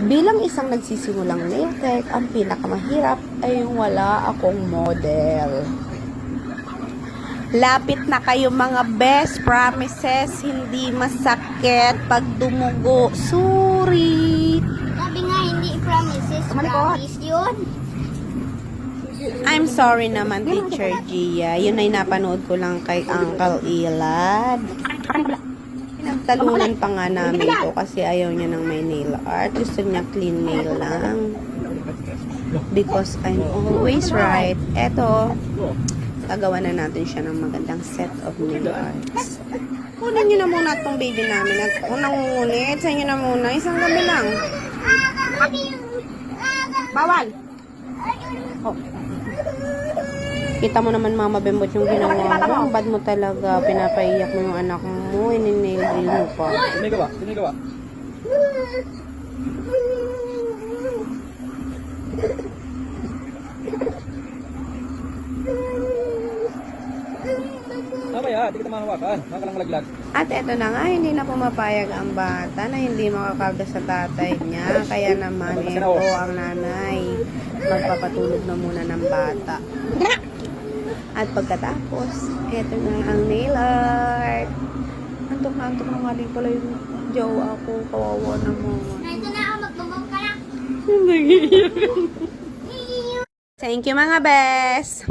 Bilang isang nagsisimulang nail tech, ang pinakamahirap ay yung wala akong model. Lapit na kayo mga best, promises, hindi masakit pag dumugo. Sorry. Sabi nga, hindi promises, promise yun. I'm sorry naman, Teacher Gia. Yun ay napanood ko lang kay Uncle Elad. Pinagtalunan pa nga namin ito kasi ayaw niya ng may nail art. Gusto niya clean nail lang. Because I'm always right. Eto, gagawa na natin siya ng magandang set of nail arts. Kunin niyo na muna itong baby namin. At kung nangungunit, sa inyo na muna. Isang gabi lang. Bawal! Oh. Kita mo naman Mama Bembot yung ginawa mo. Bad mo talaga. Pinapaiyak mo yung anak mo. Ininail drill mo pa. Sinigawa, sinigawa. Mamaya, di kita mahawakan. Makalang malaglag. At eto na nga, hindi na pumapayag ang bata na hindi makakarga sa tatay niya. Kaya naman ito ang nanay. Magpapatulog na muna ng bata. At pagkatapos, eto na ang nail art. Antok na nga rin pala yung jowa ko. Kawawa naman. Ito na ako, magbabang ka na. Thank you mga best!